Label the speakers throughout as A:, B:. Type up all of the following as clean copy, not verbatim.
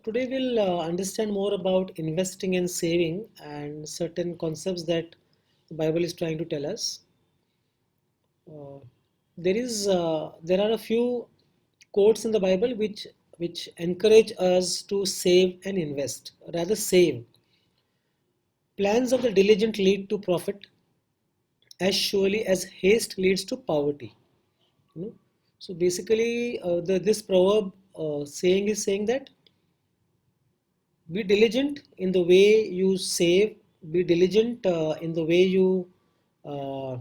A: Today we'll understand more about investing and saving and certain concepts that the Bible is trying to tell us. Uh, there are a few quotes in the Bible which encourage us to save and invest. Rather, save. Plans of the diligent lead to profit as surely as haste leads to poverty. You know? So basically, this proverb saying is saying that be diligent in the way you save, be diligent in the way uh,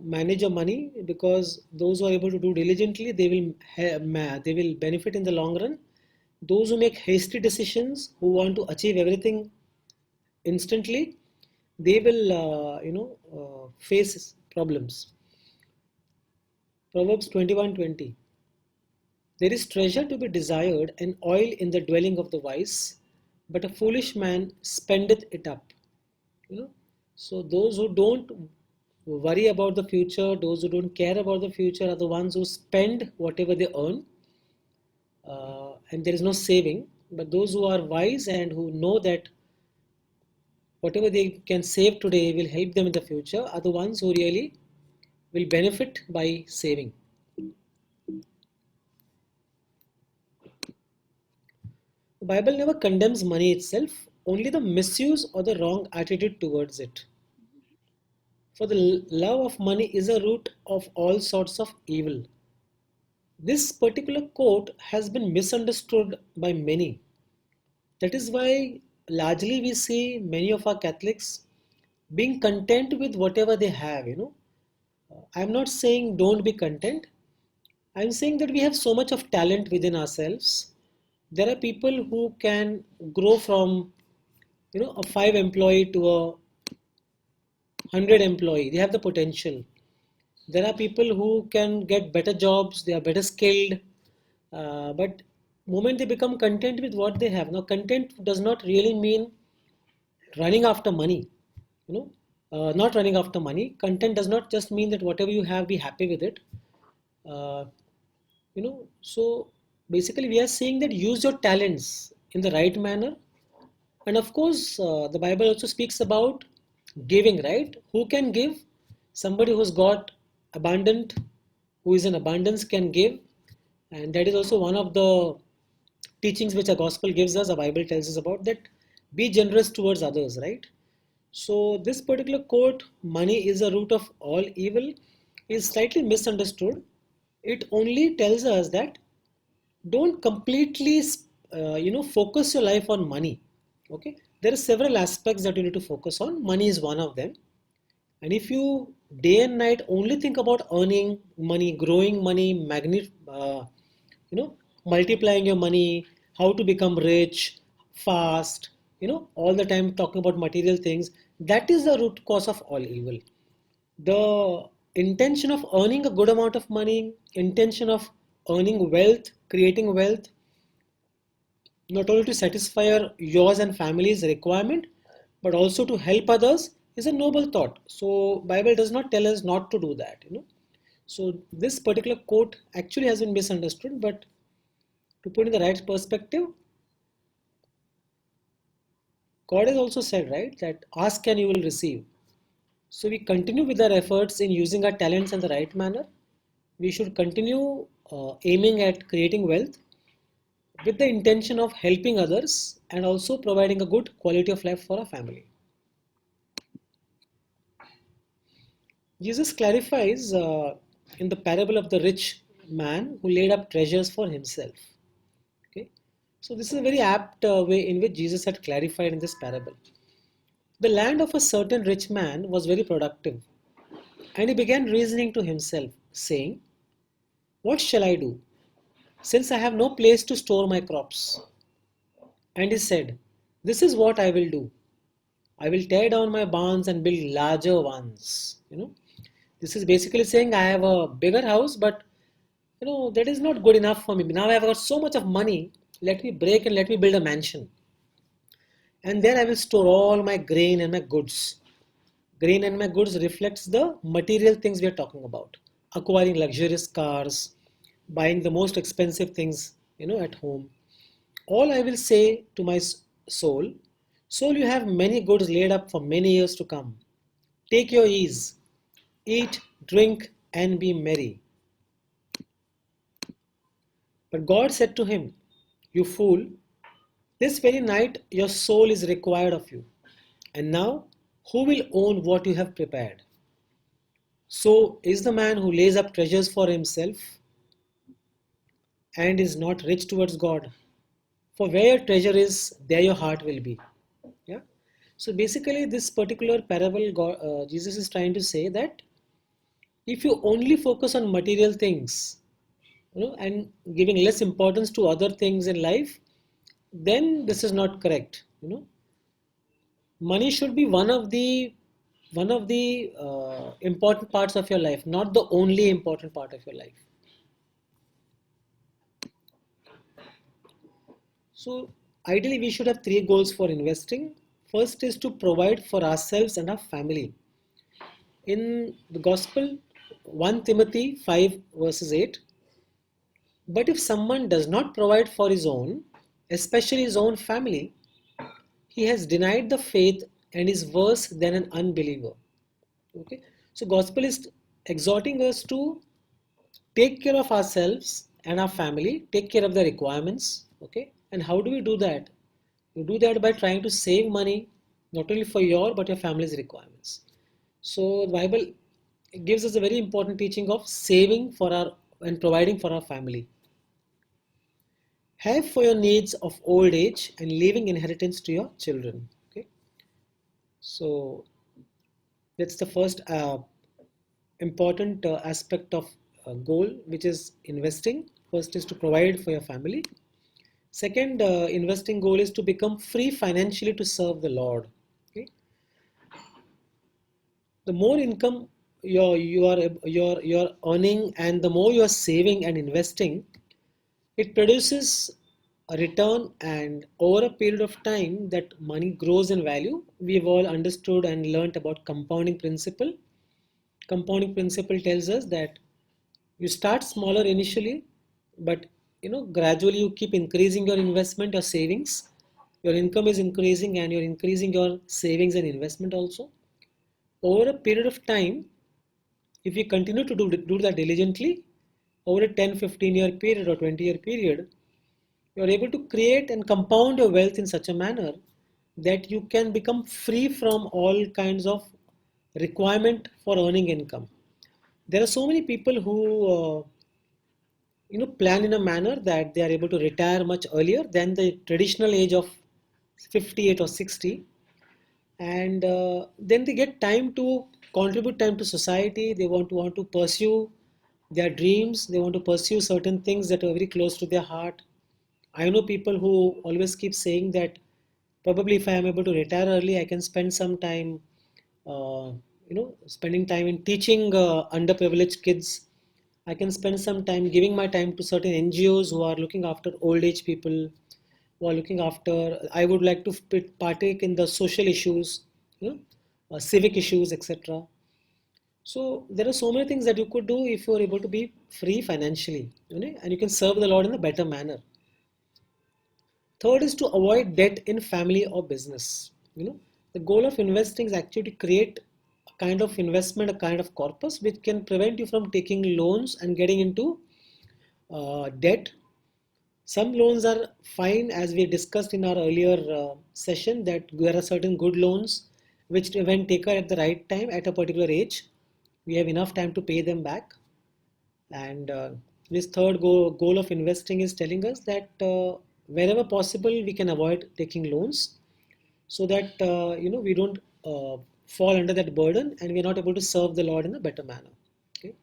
A: manage your money, because those who are able to do diligently, they will benefit in the long run. Those who make hasty decisions, who want to achieve everything instantly, they will face problems. Proverbs 21:20. There is treasure to be desired and oil in the dwelling of the wise, but a foolish man spendeth it up. You know, so those who don't worry about the future, those who don't care about the future, are the ones who spend whatever they earn, and there is no saving. But those who are wise and who know that whatever they can save today will help them in the future are the ones who really will benefit by saving. The Bible never condemns money itself, only the misuse or the wrong attitude towards it. For the love of money is a root of all sorts of evil. This particular quote has been misunderstood by many. That is why largely we see many of our Catholics being content with whatever they have. I'm not saying don't be content. I'm saying that we have so much of talent within ourselves. There are people who can grow from a 5 employee to a 100 employee. They have the potential. There are people who can get better jobs, they are better skilled, but moment they become content with what they have. Now, content does not really mean running after money, you know, not running after money. Content does not just mean that whatever you have, be happy with it. Uh, so basically, we are saying that use your talents in the right manner. And of course, the Bible also speaks about giving, right? Who can give? Somebody who's got abundant, who is in abundance can give. And that is also one of the teachings which a gospel gives us, a Bible tells us about that be generous towards others, right? So, this particular quote, money is a root of all evil, is slightly misunderstood. It only tells us that don't completely focus your life on money. Okay, there are several aspects that you need to focus on. Money is one of them, and if you day and night only think about earning money, growing money, you know multiplying your money, how to become rich fast, all the time talking about material things, that is the root cause of all evil. The intention of earning a good amount of money, intention of earning wealth, creating wealth, not only to satisfy yours and family's requirement, but also to help others, is a noble thought. So Bible does not tell us not to do that. So this particular quote actually has been misunderstood, but to put in the right perspective, God has also said, right, that ask and you will receive. So we continue with our efforts in using our talents in the right manner. We should continue aiming at creating wealth with the intention of helping others and also providing a good quality of life for our family. Jesus clarifies in the parable of the rich man who laid up treasures for himself. Okay, so this is a very apt way in which Jesus had clarified in this parable. The land of a certain rich man was very productive, and he began reasoning to himself, saying, "What shall I do, since I have no place to store my crops?" And he said, "This is what I will do. I will tear down my barns and build larger ones." This is basically saying I have a bigger house, but that is not good enough for me. Now I have got so much of money. Let me break and let me build a mansion. And there I will store all my grain and my goods. Grain and my goods reflects the material things we are talking about. Acquiring luxurious cars, buying the most expensive things, at home. All I will say to my soul, soul, you have many goods laid up for many years to come. Take your ease, eat, drink, and be merry. But God said to him, you fool, this very night your soul is required of you. And now, who will own what you have prepared? So is the man who lays up treasures for himself and is not rich towards God. For where your treasure is, there your heart will be. Yeah. So basically, this particular parable, Jesus is trying to say that if you only focus on material things, and giving less importance to other things in life, then this is not correct. Money should be one of the important parts of your life, not the only important part of your life. So ideally, we should have three goals for investing. First is to provide for ourselves and our family. In the Gospel, 1 Timothy 5 verses 8, but if someone does not provide for his own, especially his own family, he has denied the faith and is worse than an unbeliever. Okay, so Gospel is exhorting us to take care of ourselves and our family, take care of the requirements. Okay, and how do we do that? You do that by trying to save money, not only for your but your family's requirements. So the Bible gives us a very important teaching of saving for our and providing for our family. Have for your needs of old age and leaving inheritance to your children. Okay, so that's the first important aspect of goal, which is investing. First is to provide for your family. Second, investing goal is to become free financially to serve the Lord. Okay, the more income you're earning and the more you're saving and investing, it produces a return, and over a period of time that money grows in value. We've all understood and learnt about compounding principle. Compounding principle tells us that you start smaller initially, but gradually you keep increasing your investment, your savings. Your income is increasing and you're increasing your savings and investment also. Over a period of time, if you continue to do that diligently, over a 10-15 year period or 20-year period, you are able to create and compound your wealth in such a manner that you can become free from all kinds of requirement for earning income. There are so many people who plan in a manner that they are able to retire much earlier than the traditional age of 58 or 60, and then they get time to contribute time to society. They want to pursue their dreams. They want to pursue certain things that are very close to their heart. I know people who always keep saying that probably if I am able to retire early, I can spend some time spending time in teaching underprivileged kids. I can spend some time giving my time to certain NGOs who are looking after old age people, who are looking after. I would like to partake in the social issues, civic issues, etc. So there are so many things that you could do if you are able to be free financially, and you can serve the Lord in a better manner. Third is to avoid debt in family or business. The goal of investing is actually to create a kind of investment, a kind of corpus which can prevent you from taking loans and getting into debt. Some loans are fine, as we discussed in our earlier session, that there are certain good loans which, when taken at the right time at a particular age, we have enough time to pay them back. And this third goal of investing is telling us that wherever possible, we can avoid taking loans so that we don't fall under that burden and we're not able to serve the Lord in a better manner. Okay.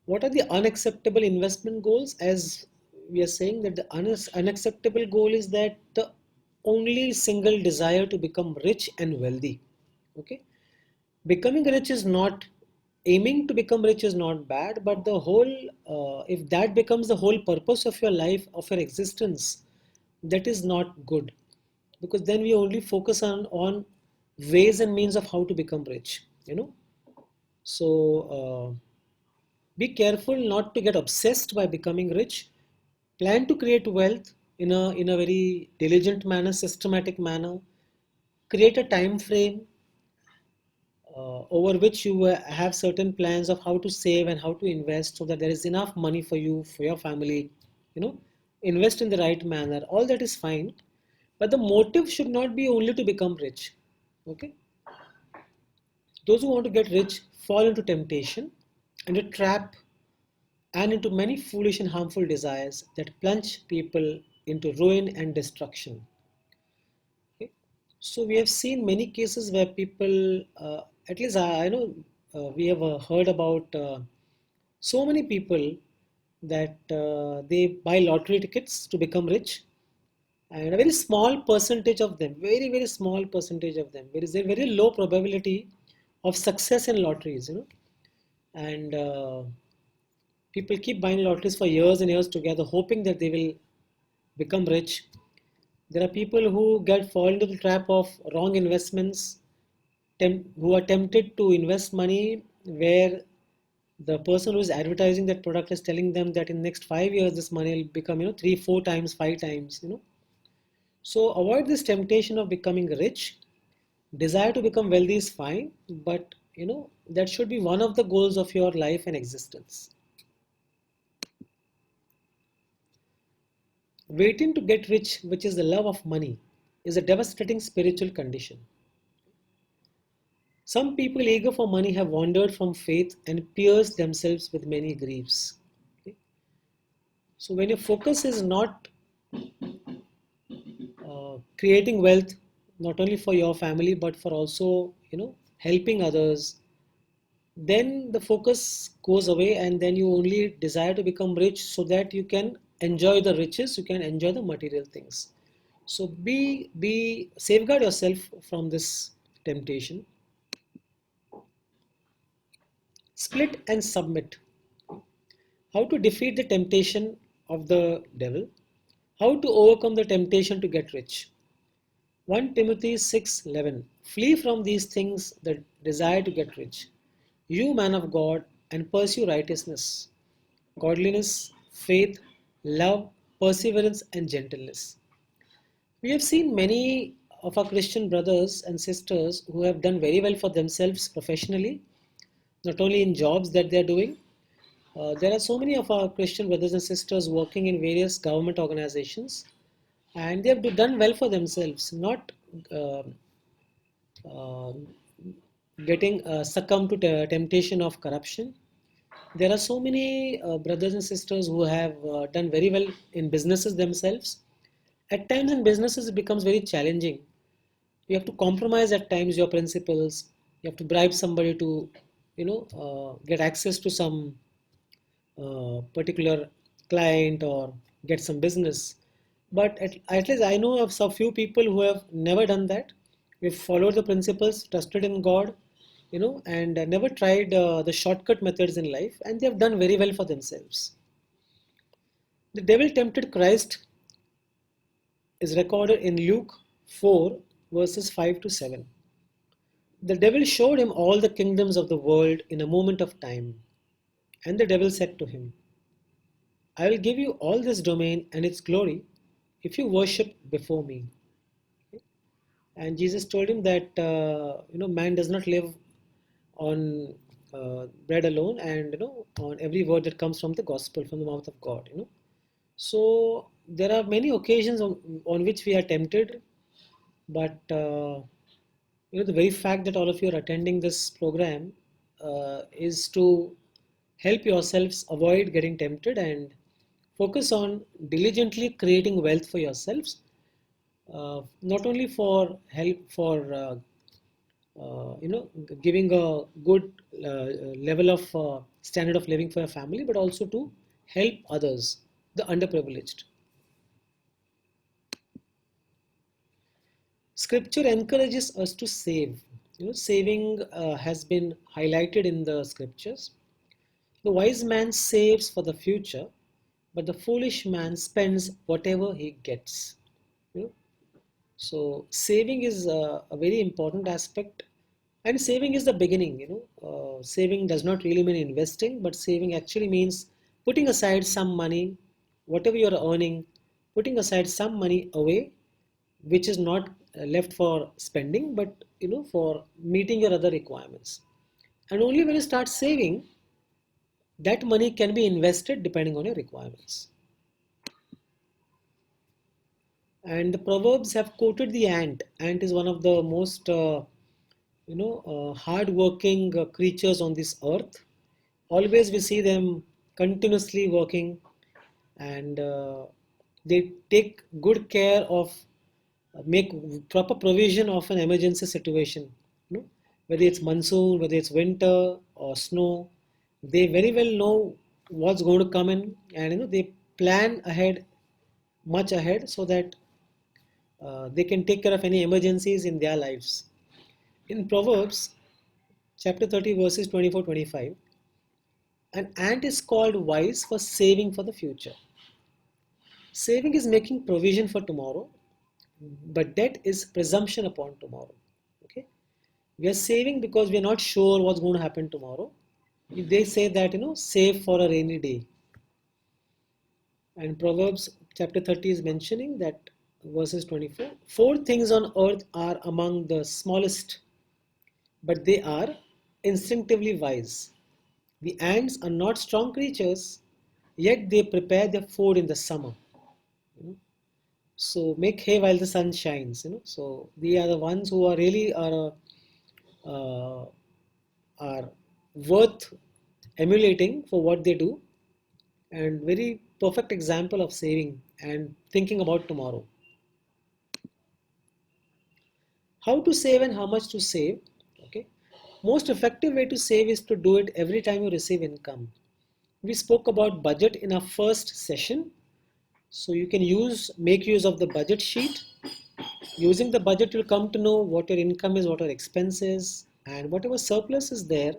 A: What are the unacceptable investment goals? As we are saying that the unacceptable goal is that the only single desire to become rich and wealthy. Okay. Becoming rich is not, aiming to become rich is not bad, but the whole, if that becomes the whole purpose of your life, of your existence, that is not good, because then we only focus on ways and means of how to become rich. So be careful not to get obsessed by becoming rich. Plan to create wealth in a very diligent manner, systematic manner. Create a time frame over which you have certain plans of how to save and how to invest so that there is enough money for you, for your family. You know, invest in the right manner. All that is fine, but the motive should not be only to become rich. Okay, those who want to get rich fall into temptation and a trap and into many foolish and harmful desires that plunge people into ruin and destruction. Okay? So we have seen many cases where people, at least I know, we have heard about so many people that they buy lottery tickets to become rich, and a very small percentage of them, very small percentage of them, there is a very low probability of success in lotteries. And people keep buying lotteries for years and years together, hoping that they will become rich. There are people who get fall into the trap of wrong investments, who are tempted to invest money where the person who is advertising that product is telling them that in next 5 years this money will become, 3 4 times, 5 times. So avoid this temptation of becoming rich. Desire to become wealthy is fine, but that should be one of the goals of your life and existence. Waiting to get rich, which is the love of money, is a devastating spiritual condition. Some people eager for money have wandered from faith and pierced themselves with many griefs. Okay? So when your focus is not creating wealth, not only for your family but for also helping others, then the focus goes away, and then you only desire to become rich so that you can enjoy the riches, you can enjoy the material things. So be safeguard yourself from this temptation. Split and submit. How to defeat the temptation of the devil. How to overcome the temptation to get rich. 1 Timothy 6:11. Flee from these things that desire to get rich. You man of God, and pursue righteousness, godliness, faith, love, perseverance, and gentleness. We have seen many of our Christian brothers and sisters who have done very well for themselves professionally, not only in jobs that they are doing. There are so many of our Christian brothers and sisters working in various government organizations, and they have done well for themselves, not uh, uh, getting succumb to the temptation of corruption. There are so many brothers and sisters who have done very well in businesses themselves. At times in businesses, it becomes very challenging. You have to compromise at times your principles. You have to bribe somebody to, get access to some particular client or get some business. But at least I know of some few people who have never done that. We've followed the principles, trusted in God, and never tried the shortcut methods in life, and they have done very well for themselves. The devil tempted Christ is recorded in Luke 4, verses 5 to 7. The devil showed him all the kingdoms of the world in a moment of time. And the devil said to him, I will give you all this domain and its glory if you worship before me. And Jesus told him that man does not live on bread alone, and on every word that comes from the gospel, from the mouth of God. So there are many occasions on which we are tempted, but the very fact that all of you are attending this program is to help yourselves avoid getting tempted and focus on diligently creating wealth for yourselves, not only for help for giving a good level of standard of living for your family, but also to help others, the underprivileged. Scripture encourages us to save. Saving has been highlighted in the scriptures. The wise man saves for the future, but the foolish man spends whatever he gets. You know, so saving is a very important aspect, and saving is the beginning. Saving does not really mean investing, but saving actually means putting aside some money whatever you're earning, putting aside some money away, which is not left for spending, but for meeting your other requirements. And only when you start saving, that money can be invested depending on your requirements. And the proverbs have quoted the ant. Ant is one of the most hard-working creatures on this earth. Always we see them continuously working, and they take good care of make proper provision of an emergency situation. You know, whether it's monsoon, whether it's winter or snow, they very well know what's going to come in, and they plan ahead, much ahead, so that they can take care of any emergencies in their lives. In Proverbs chapter 30 verses 24-25, an ant is called wise for saving for the future. Saving is making provision for tomorrow, but debt is presumption upon tomorrow. Okay, we are saving because we are not sure what's going to happen tomorrow. They say that save for a rainy day. And Proverbs chapter 30 is mentioning that verses 24, four things on earth are among the smallest, but they are instinctively wise. The ants are not strong creatures, yet they prepare their food in the summer. You know. So make hay while the sun shines. So they are the ones who are really are worth emulating for what they do, and very perfect example of saving and thinking about tomorrow. How to save and how much to save? Okay, most effective way to save is to do it every time you receive income. We spoke about budget in our first session, so you can make use of the budget sheet. Using the budget, you'll come to know what your income is, what your expense is, and whatever surplus is there,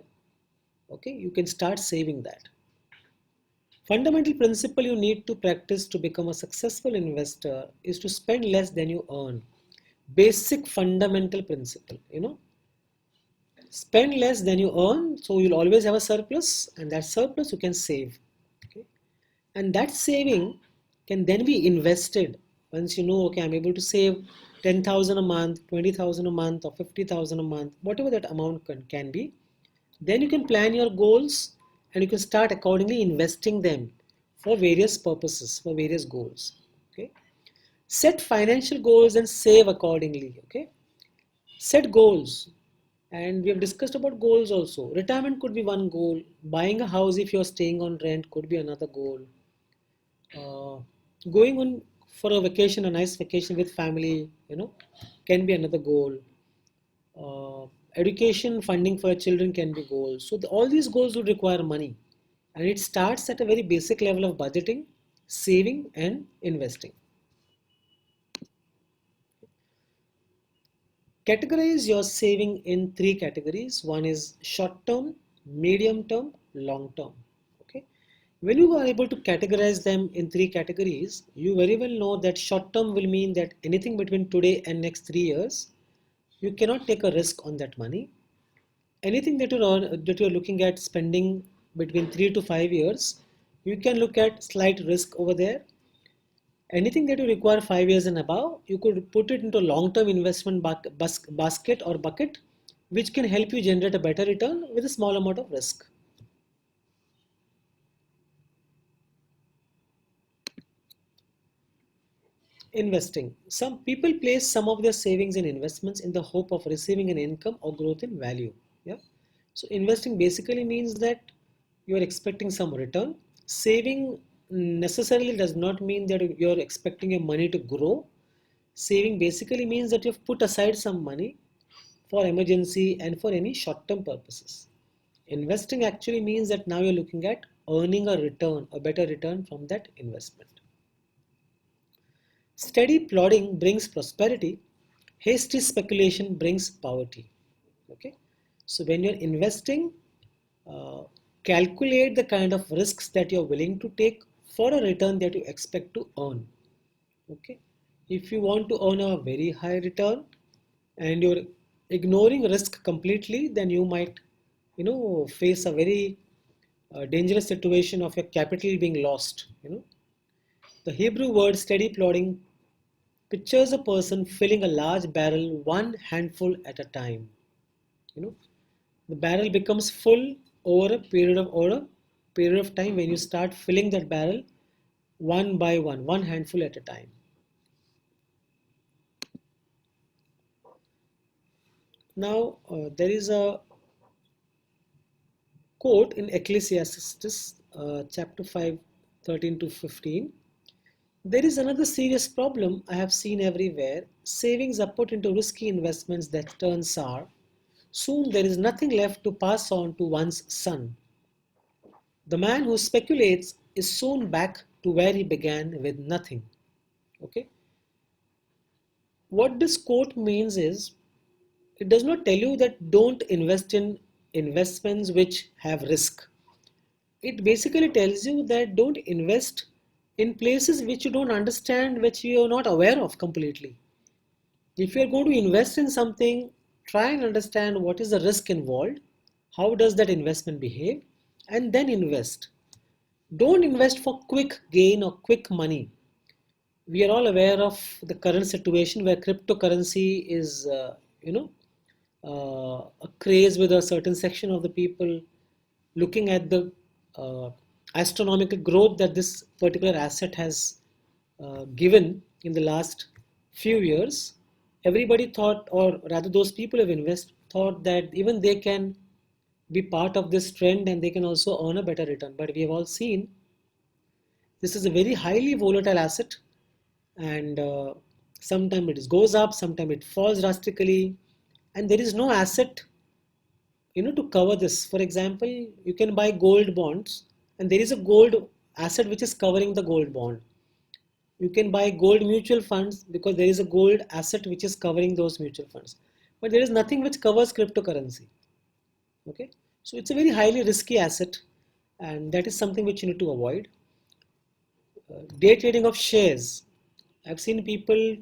A: okay, you can start saving that. Fundamental principle you need to practice to become a successful investor is to spend less than you earn. Basic fundamental principle, spend less than you earn, so you'll always have a surplus, and that surplus you can save. Okay? And that saving can then be invested once you know, okay, I'm able to save 10,000 a month, 20,000 a month, or 50,000 a month, whatever that amount can be. Then you can plan your goals, and you can start accordingly investing them for various purposes, for various goals. Okay. Set financial goals and save accordingly. Okay. Set goals. And we have discussed about goals also. Retirement could be one goal. Buying a house if you're staying on rent could be another goal. Uh, Going on for a vacation, a nice vacation with family, can be another goal. Education funding for children can be goals. So all these goals would require money, and it starts at a very basic level of budgeting, saving, and investing. Categorize your saving in three categories. One is short term, medium term, long term. Okay. When you are able to categorize them in three categories, you very well know that short term will mean that anything between today and next 3 years, you cannot take a risk on that money. Anything that you're looking at spending between 3 to 5 years, you can look at slight risk over there. Anything that you require 5 years and above, you could put it into a long-term investment basket or bucket, which can help you generate a better return with a small amount of risk. Investing. Some people place some of their savings in investments in the hope of receiving an income or growth in value. Yeah. So investing basically means that you are expecting some return. Saving necessarily does not mean that you're expecting your money to grow. Saving basically means that you've put aside some money for emergency and for any short-term purposes. Investing actually means that now you're looking at earning a return, a better return from that investment. Steady plodding brings prosperity. Hasty speculation brings poverty. Okay. So when you're investing, uh, calculate the kind of risks that you're willing to take for a return that you expect to earn. Okay. If you want to earn a very high return and you're ignoring risk completely, then you might, face a very dangerous situation of your capital being lost. The Hebrew word steady plodding pictures a person filling a large barrel one handful at a time. You know, the barrel becomes full over a period of time when you start filling that barrel one by one handful at a time. Now, there is a quote in Ecclesiastes chapter 5, 13 to 15. There is another serious problem I have seen everywhere. Savings are put into risky investments that turn sour. Soon there is nothing left to pass on to one's son. The man who speculates is soon back to where he began with nothing. Okay? What this quote means is it does not tell you that don't invest in investments which have risk. It basically tells you that don't invest in places which you don't understand, which you are not aware of completely. If you are going to invest in something, try and understand what is the risk involved, how does that investment behave, and then invest. Don't invest for quick gain or quick money. We are all aware of the current situation where cryptocurrency is, a craze with a certain section of the people looking at the uh, astronomical growth that this particular asset has given in the last few years. Everybody thought, or rather, those people who have invested thought that even they can be part of this trend and they can also earn a better return. But we have all seen this is a very highly volatile asset, and sometimes it goes up, sometimes it falls drastically, and there is no asset to cover this. For example, you can buy gold bonds and there is a gold asset which is covering the gold bond. You can buy gold mutual funds because there is a gold asset which is covering those mutual funds, but there is nothing which covers cryptocurrency. Okay, so it's a very highly risky asset, and that is something which you need to avoid. Day trading of shares, I've seen people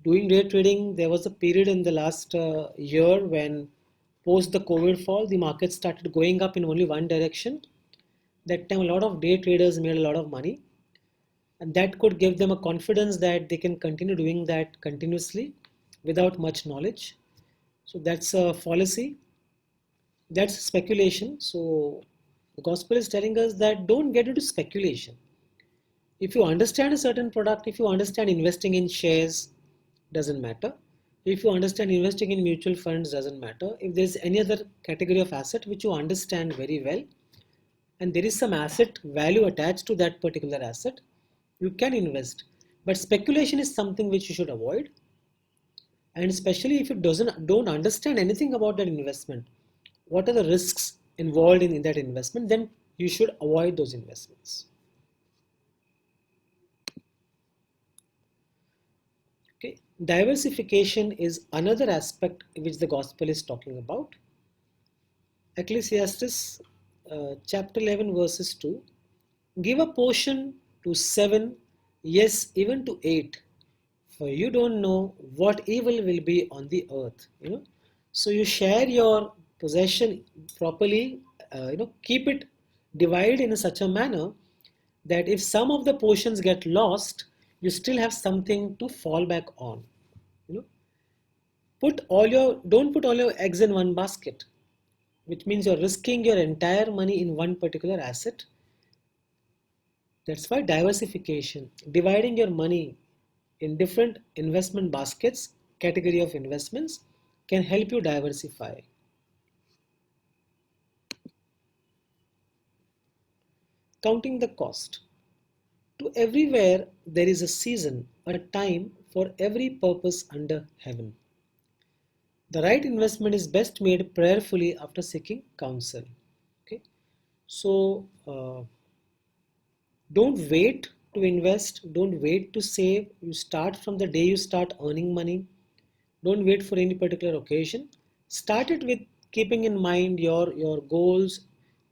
A: doing day trading. There was a period in the last year when post the COVID fall, the market started going up in only one direction. That time, a lot of day traders made a lot of money, and that could give them a confidence that they can continue doing that continuously without much knowledge. So that's a fallacy. That's speculation. So the gospel is telling us that don't get into speculation. If you understand a certain product, if you understand investing in shares, doesn't matter. If you understand investing in mutual funds, doesn't matter. If there's any other category of asset which you understand very well, and there is some asset value attached to that particular asset, you can invest. But speculation is something which you should avoid, and especially if you don't understand anything about that investment, what are the risks involved in that investment, then you should avoid those investments. Okay, diversification is another aspect which the gospel is talking about. Ecclesiastes chapter 11 verses 2, give a portion to seven, yes, even to eight, for you don't know what evil will be on the earth. So you share your possession properly. Keep it divided in such a manner that if some of the portions get lost, you still have something to fall back on. You know, don't put all your eggs in one basket, which means you're risking your entire money in one particular asset. That's why diversification, dividing your money in different investment baskets, category of investments, can help you diversify. Counting the cost. To everywhere there is a season, a time for every purpose under heaven. The right investment is best made prayerfully after seeking counsel. Okay, so don't wait to invest, don't wait to save. You start from the day you start earning money. Don't wait for any particular occasion. Start it with keeping in mind your goals,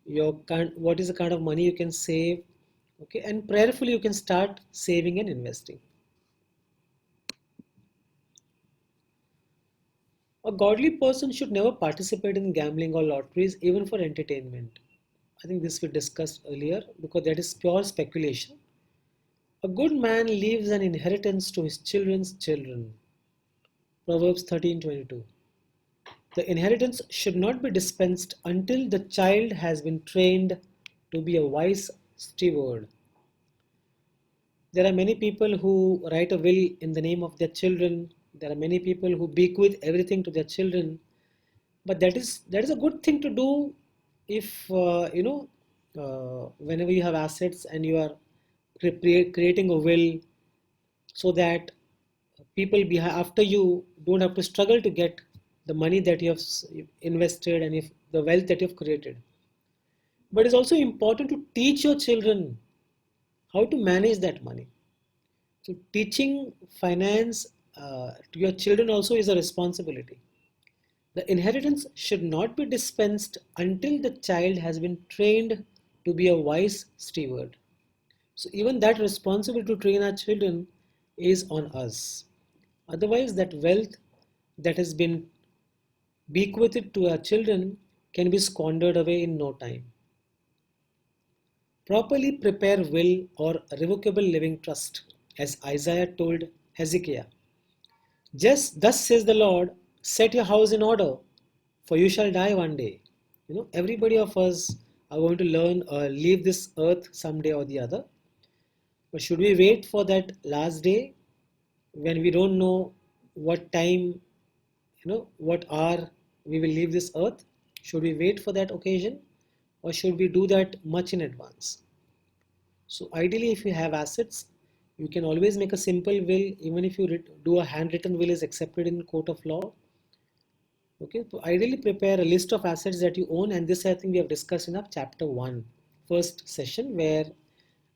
A: what is the kind of money you can save. Okay, and prayerfully you can start saving and investing. A godly person should never participate in gambling or lotteries even for entertainment. I think this we discussed earlier because that is pure speculation. A good man leaves an inheritance to his children's children. Proverbs 13:22. The inheritance should not be dispensed until the child has been trained to be a wise steward. There are many people who write a will in the name of their children. There are many people who bequeath everything to their children. But that is a good thing to do if whenever you have assets and you are creating a will so that people behind after you don't have to struggle to get the money that you have invested and if the wealth that you have created. But it's also important to teach your children how to manage that money. So teaching finance to your children also is a responsibility. The inheritance should not be dispensed until the child has been trained to be a wise steward. So even that responsibility to train our children is on us. Otherwise, that wealth that has been bequeathed to our children can be squandered away in no time. Properly prepare will or revocable living trust, as Isaiah told Hezekiah. Just thus says the Lord, set your house in order, for you shall die one day. Everybody of us are going to leave this earth someday or the other. But should we wait for that last day when we don't know what time, what hour we will leave this earth? Should we wait for that occasion or should we do that much in advance? So ideally, if you have assets, you can always make a simple will, even if you do a handwritten will is accepted in court of law. Okay, so ideally prepare a list of assets that you own, and this I think we have discussed in our chapter 1, first session, where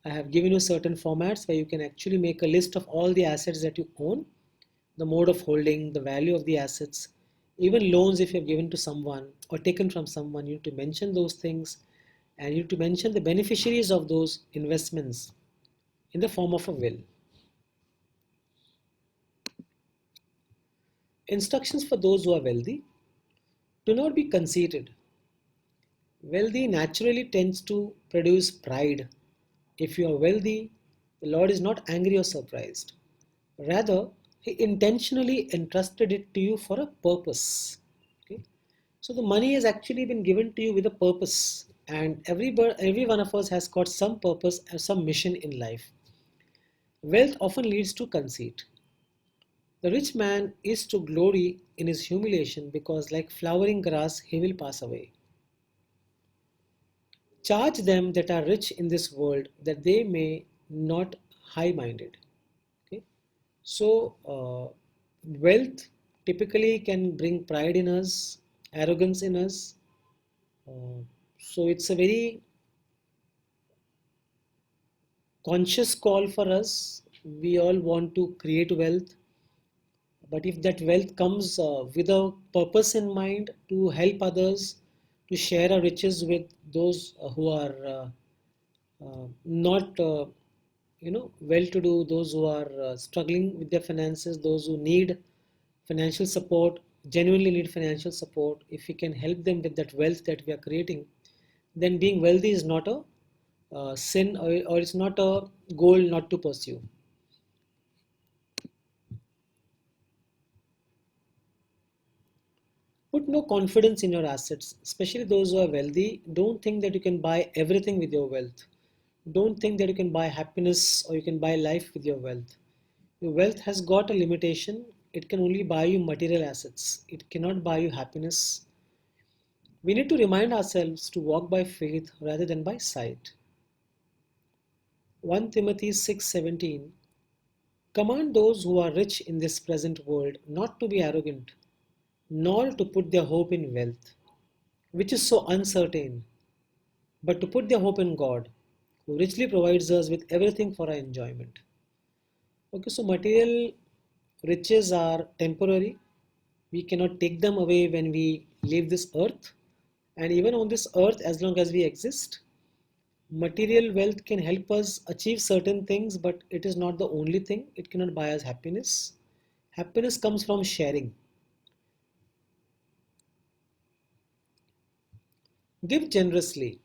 A: I have given you certain formats where you can actually make a list of all the assets that you own, the mode of holding, the value of the assets, even loans if you have given to someone or taken from someone, you need to mention those things and you need to mention the beneficiaries of those investments in the form of a will. Instructions for those who are wealthy: do not be conceited. Wealthy naturally tends to produce pride. If you are wealthy, the Lord is not angry or surprised. Rather, He intentionally entrusted it to you for a purpose. Okay? So the money has actually been given to you with a purpose, and every one of us has got some purpose and some mission in life. Wealth often leads to conceit. The rich man is to glory in his humiliation because, like flowering grass, he will pass away. Charge them that are rich in this world that they may not high minded. Okay? So, wealth typically can bring pride in us, arrogance in us. Uh, so, it's a very conscious call for us. We all want to create wealth, but if that wealth comes with a purpose in mind to help others, to share our riches with those who are not well to do, those who are struggling with their finances, those who need financial support, genuinely need financial support, if we can help them with that wealth that we are creating, then being wealthy is not a sin, or it's not a goal not to pursue. Put no confidence in your assets, especially those who are wealthy. Don't think that you can buy everything with your wealth. Don't think that you can buy happiness or you can buy life with your wealth. Your wealth has got a limitation. It can only buy you material assets. It cannot buy you happiness. We need to remind ourselves to walk by faith rather than by sight. 1 Timothy 6:17. Command those who are rich in this present world not to be arrogant, nor to put their hope in wealth, which is so uncertain, but to put their hope in God, who richly provides us with everything for our enjoyment. Okay, so material riches are temporary. We cannot take them away when we leave this earth. And even on this earth, as long as we exist, material wealth can help us achieve certain things, but it is not the only thing. It cannot buy us happiness. Happiness comes from sharing. Give generously.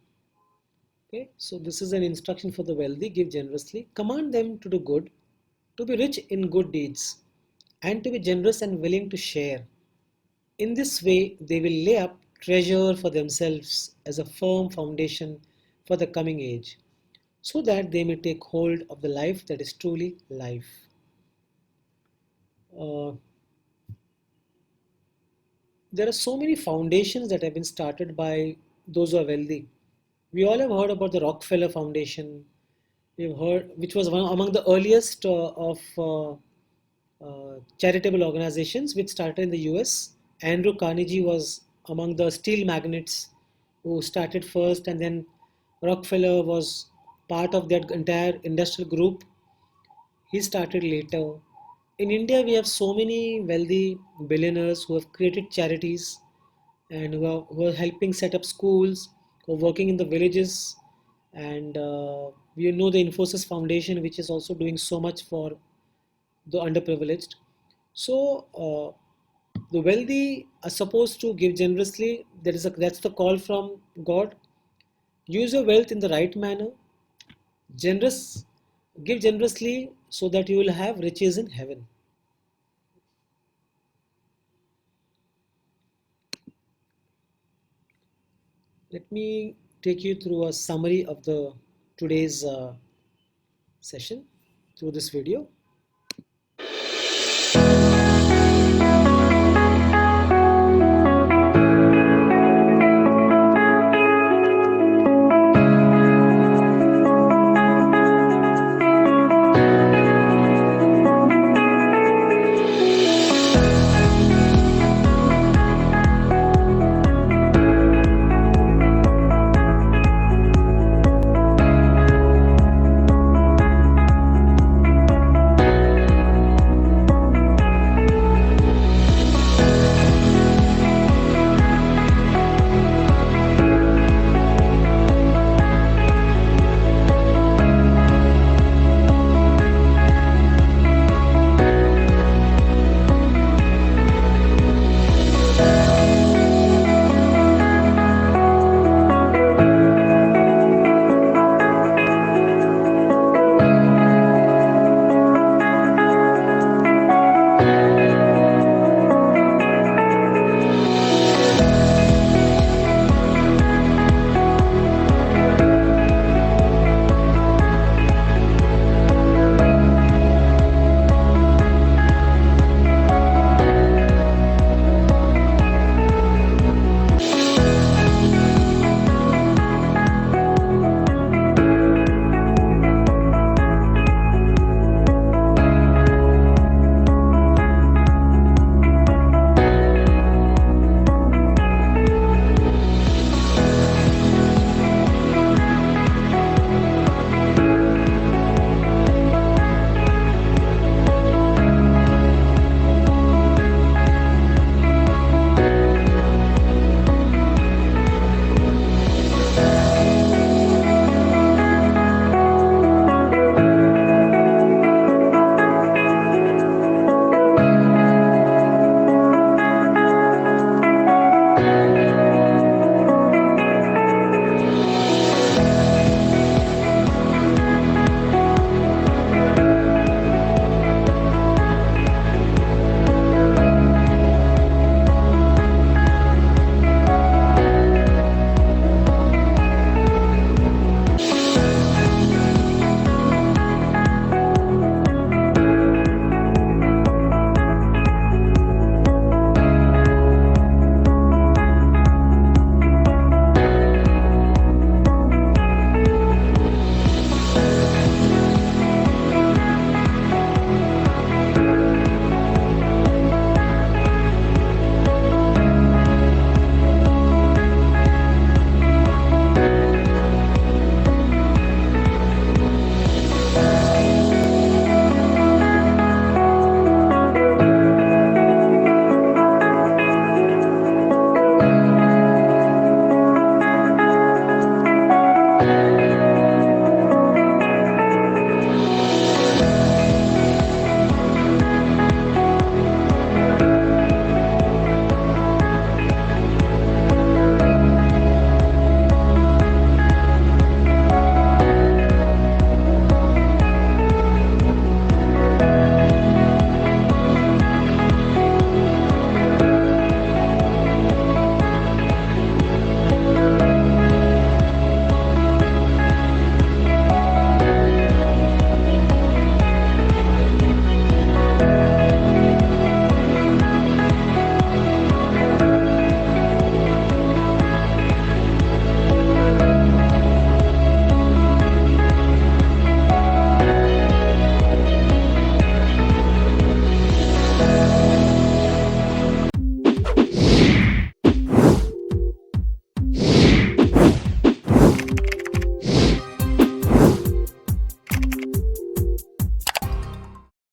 A: Okay, so this is an instruction for the wealthy: give generously, command them to do good, to be rich in good deeds, and to be generous and willing to share. In this way, they will lay up treasure for themselves as a firm foundation for the coming age, so that they may take hold of the life that is truly life. Uh, there are so many foundations that have been started by those who are wealthy. We all have heard about the Rockefeller Foundation. We've heard, which was one among the earliest of charitable organizations, which started in the US. Andrew Carnegie was among the steel magnates who started first, and then Rockefeller was part of that entire industrial group. He started later. In India, we have so many wealthy billionaires who have created charities and who are helping set up schools, who are working in the villages. And we know the Infosys Foundation, which is also doing so much for the underprivileged. So the wealthy are supposed to give generously. That's the call from God. Use your wealth in the right manner. Generous, give generously so that you will have riches in heaven. Let me take you through a summary of the today's session through this video.